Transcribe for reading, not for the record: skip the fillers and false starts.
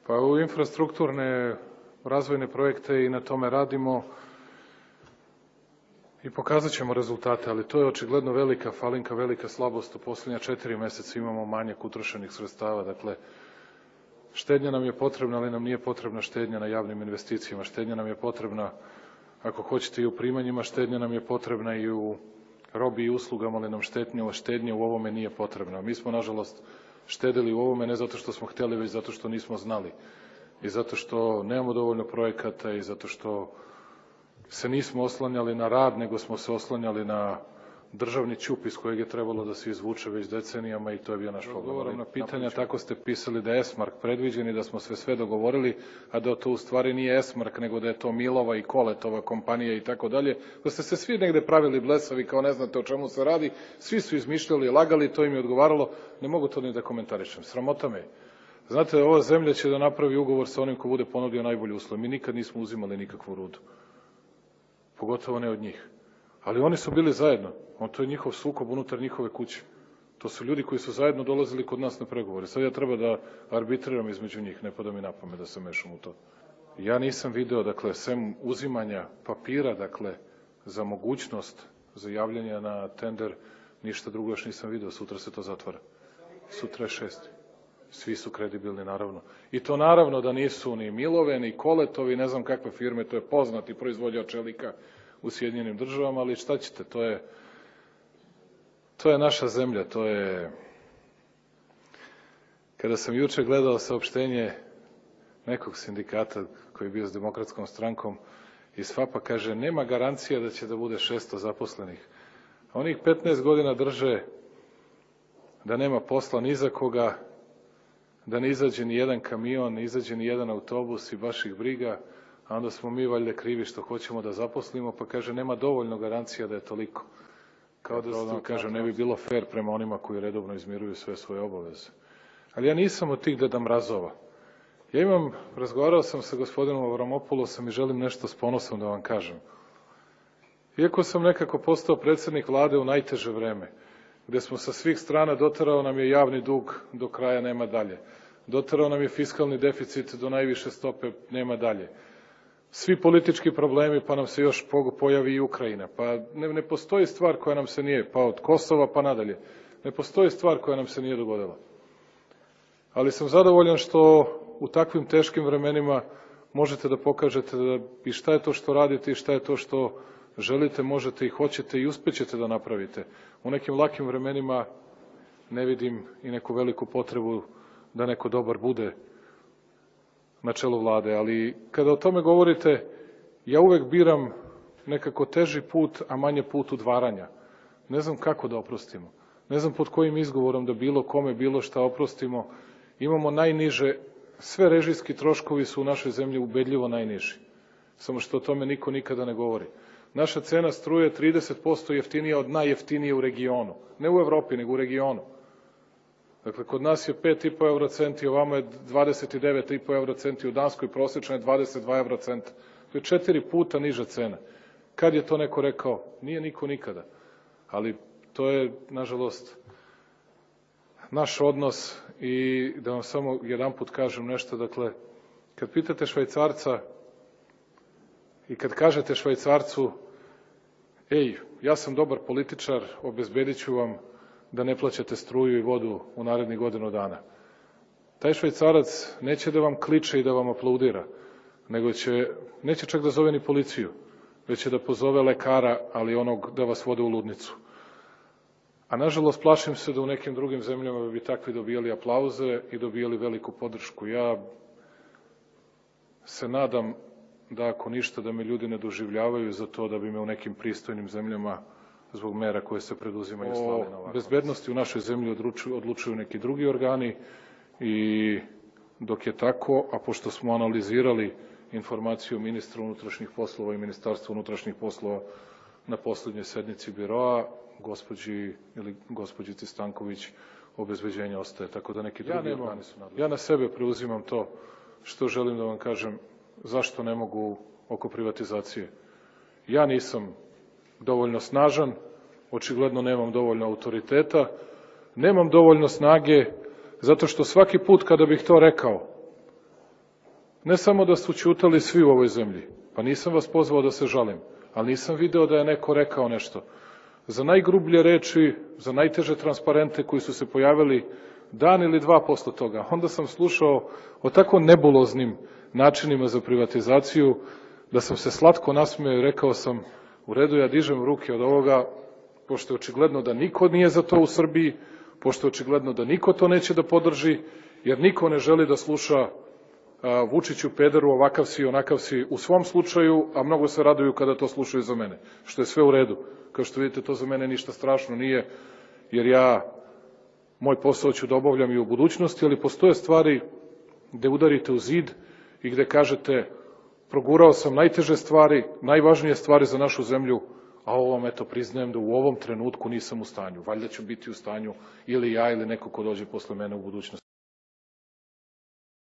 Pa u infrastrukturne razvojne projekte i na tome radimo i pokazat ćemo rezultate, ali to je očigledno velika falinka, velika slabost. U posljednja 4 meseca imamo manjak utrošenih sredstava. Dakle, štednja nam je potrebna, ali nam nije potrebna štednja na javnim investicijama. Štednja nam je potrebna, ako hoćete, i u primanjima, štednja nam je potrebna i u robi i uslugama, ali nam štednja u ovome nije potrebna. Mi smo, nažalost, štedili u ovome ne zato što smo hteli, već zato što nismo znali. I zato što nemamo dovoljno projekata i zato što se nismo oslanjali na rad, nego smo se oslanjali na državni ćup iz kojeg je trebalo da se izvuče već decenijama i to je bio naš problem. Odgovorom na pitanja, tako ste pisali da je Esmark predviđen i da smo sve dogovorili, a da to u stvari nije Esmark, nego da je to Milova i Koletova kompanija i tako dalje. Da ste se svi negde pravili blesavi kao ne znate o čemu se radi, svi su izmišljali, lagali, to im je odgovaralo, ne mogu to ni da komentarišem. Sramota me. Znate, ova zemlja će da napravi ugovor sa onim ko bude ponudio najbolji uslov. Mi nikad nismo uzimali nikakvu rudu. Pogotovo ne od njih. Ali oni su bili zajedno. To je njihov sukob unutar njihove kuće. To su ljudi koji su zajedno dolazili kod nas na pregovore. Sad ja treba da arbitriram između njih, ne pada mi na pamet da se mešam u to. Ja nisam video, dakle, sem uzimanja papira, dakle, za mogućnost za javljanje na tender, ništa drugo još nisam video. Sutra se to zatvara. Sutra je 6. Svi su kredibilni, naravno. I to naravno da nisu ni Milove, ni Koletovi, ne znam kakve firme, to je poznati proizvođač čelika u Sjedinjenim Državama, ali šta ćete, to je naša zemlja, to je... Kada sam juče gledao saopštenje nekog sindikata koji je bio s Demokratskom strankom iz FAP-a, kaže, nema garancija da će da bude 600 zaposlenih. A onih 15 godina drže da nema posla ni za koga, da ne izađe ni jedan kamion, ne izađe ni jedan autobus i baš ih briga, a onda smo mi valjda krivi što hoćemo da zaposlimo, pa kaže, nema dovoljno garancija da je toliko. Kao da, kaže, ne bi bilo fair prema onima koji redovno izmiruju sve svoje obaveze. Ali ja nisam od tih Deda Mrazova. Razgovarao sam sa gospodinom Avramopoulosom i želim nešto s ponosom da vam kažem. Iako sam nekako postao predsednik vlade u najteže vreme, gde smo sa svih strana, doterao nam je javni dug, do kraja nema dalje. Doterao nam je fiskalni deficit do najviše stope, nema dalje. Svi politički problemi, pa nam se još pojavi i Ukrajina. Pa ne postoji stvar koja nam se nije, pa od Kosova pa nadalje, ne postoji stvar koja nam se nije dogodila. Ali sam zadovoljan što u takvim teškim vremenima možete da pokažete da i šta je to što radite i šta je to što želite, možete i hoćete i uspećete da napravite. U nekim lakim vremenima ne vidim i neku veliku potrebu da neko dobar bude na čelu vlade, ali kada o tome govorite, ja uvek biram nekako teži put, a manje put udvaranja. Ne znam kako da oprostimo. Ne znam pod kojim izgovorom da bilo kome, bilo šta oprostimo. Imamo najniže, sve režijski troškovi su u našoj zemlji ubedljivo najniži. Samo što o tome niko nikada ne govori. Naša cena struje 30% jeftinija od najjeftinije u regionu. Ne u Evropi, nego u regionu. Dakle, kod nas je 5,5 eurocenti, ovamo je 29,5 eurocenti, u Danskoj prosječno je 22 eurocenta. To je 4 puta niža cena. Kad je to neko rekao? Nije niko nikada. Ali to je, nažalost, naš odnos i da vam samo jedan put kažem nešto, dakle, kad pitate Švajcarca i kad kažete Švajcarcu, ej, ja sam dobar političar, obezbedit ću vam da ne plaćate struju i vodu u narednih godinu dana. Taj Švajcarac neće da vam kliče i da vam aplaudira, nego neće čak da zove ni policiju, već će da pozove lekara, ali onog da vas vode u ludnicu. A nažalost, plašim se da u nekim drugim zemljama bi takvi dobijali aplauze i dobijali veliku podršku. Ja se nadam da ako ništa, da me ljudi ne doživljavaju za to da bi me u nekim pristojnim zemljama zbog mera koje se preduzimaju slali na ovako. O bezbednosti u našoj zemlji odlučuju neki drugi organi i dok je tako, a pošto smo analizirali informaciju ministra unutrašnjih poslova i Ministarstva unutrašnjih poslova na poslednjoj sednici biroa, gospođici Stanković obezbeđenje ostaje, tako da neki drugi organi su nadležni. Ja na sebe preuzimam to što želim da vam kažem zašto ne mogu oko privatizacije. Ja nisam dovoljno snažan, očigledno nemam dovoljno autoriteta, nemam dovoljno snage, zato što svaki put kada bih to rekao, Ne samo da su ćutali svi u ovoj zemlji, pa nisam vas pozvao da se žalim, ali nisam video da je neko rekao nešto. Za najgrublje reči, za najteže transparente koji su se pojavili dan ili dva posle toga, onda sam slušao o tako nebuloznim načinima za privatizaciju, da sam se slatko nasmeo i rekao sam, u redu, ja dižem ruke od ovoga, pošto je očigledno da niko nije za to u Srbiji, pošto je očigledno da niko to neće da podrži, jer niko ne želi da sluša Vučiću, pederu, ovakav si, onakav si, u svom slučaju, a mnogo se raduju kada to slušaju za mene, što je sve u redu. Kao što vidite, to za mene ništa strašno nije, jer moj posao ću da obavljam i u budućnosti, ali postoje stvari gde udarite u zid i gde kažete, progurao sam najteže stvari, najvažnije stvari za našu zemlju, a ovom, eto, priznajem da u ovom trenutku nisam u stanju. Valjda ću biti u stanju ili ja ili neko ko dođe posle mene u budućnosti.